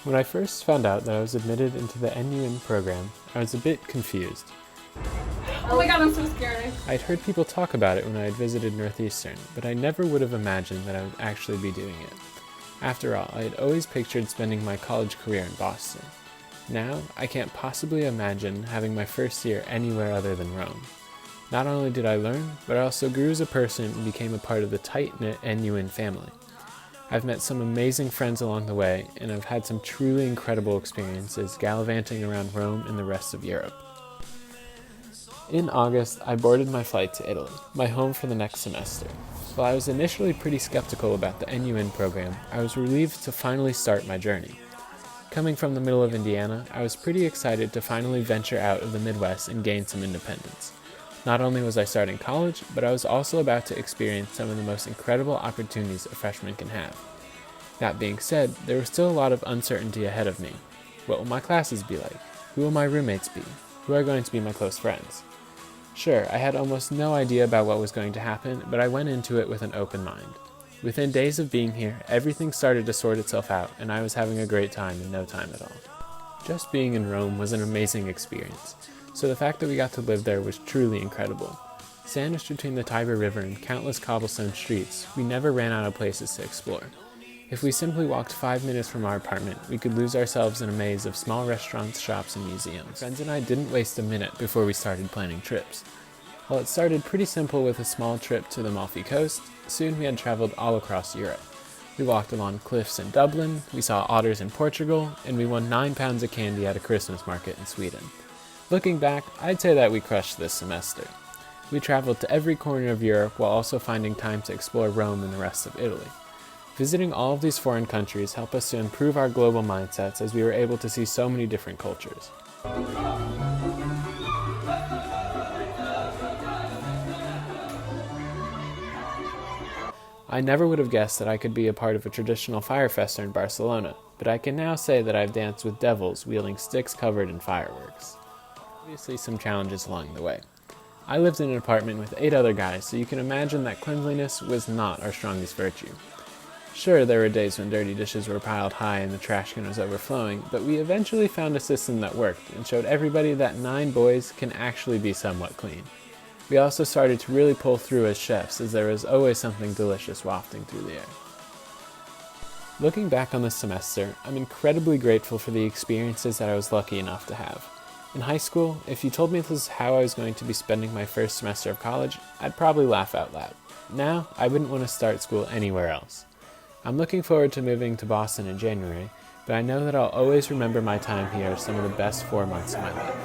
When I first found out that I was admitted into the NUin program, I was a bit confused. Oh my god, I'm so scared. I'd heard people talk about it when I had visited Northeastern, but I never would have imagined that I would actually be doing it. After all, I had always pictured spending my college career in Boston. Now, I can't possibly imagine having my first year anywhere other than Rome. Not only did I learn, but I also grew as a person and became a part of the tight-knit NUin family. I've met some amazing friends along the way, and I've had some truly incredible experiences gallivanting around Rome and the rest of Europe. In August, I boarded my flight to Italy, my home for the next semester. While I was initially pretty skeptical about the NUin program, I was relieved to finally start my journey. Coming from the middle of Indiana, I was pretty excited to finally venture out of the Midwest and gain some independence. Not only was I starting college, but I was also about to experience some of the most incredible opportunities a freshman can have. That being said, there was still a lot of uncertainty ahead of me. What will my classes be like? Who will my roommates be? Who are going to be my close friends? Sure, I had almost no idea about what was going to happen, but I went into it with an open mind. Within days of being here, everything started to sort itself out, and I was having a great time in no time at all. Just being in Rome was an amazing experience, so the fact that we got to live there was truly incredible. Sandwiched between the Tiber River and countless cobblestone streets, we never ran out of places to explore. If we simply walked 5 minutes from our apartment, we could lose ourselves in a maze of small restaurants, shops, and museums. Friends and I didn't waste a minute before we started planning trips. While it started pretty simple with a small trip to the Amalfi Coast, soon we had traveled all across Europe. We walked along cliffs in Dublin, we saw otters in Portugal, and we won 9 pounds of candy at a Christmas market in Sweden. Looking back, I'd say that we crushed this semester. We traveled to every corner of Europe while also finding time to explore Rome and the rest of Italy. Visiting all of these foreign countries helped us to improve our global mindsets as we were able to see so many different cultures. I never would have guessed that I could be a part of a traditional fire festa in Barcelona, but I can now say that I've danced with devils wielding sticks covered in fireworks. Obviously some challenges along the way. I lived in an apartment with 8 other guys, so you can imagine that cleanliness was not our strongest virtue. Sure, there were days when dirty dishes were piled high and the trash can was overflowing, but we eventually found a system that worked and showed everybody that 9 boys can actually be somewhat clean. We also started to really pull through as chefs, as there was always something delicious wafting through the air. Looking back on this semester, I'm incredibly grateful for the experiences that I was lucky enough to have. In high school, if you told me this is how I was going to be spending my first semester of college, I'd probably laugh out loud. Now, I wouldn't want to start school anywhere else. I'm looking forward to moving to Boston in January, but I know that I'll always remember my time here as some of the best 4 months of my life.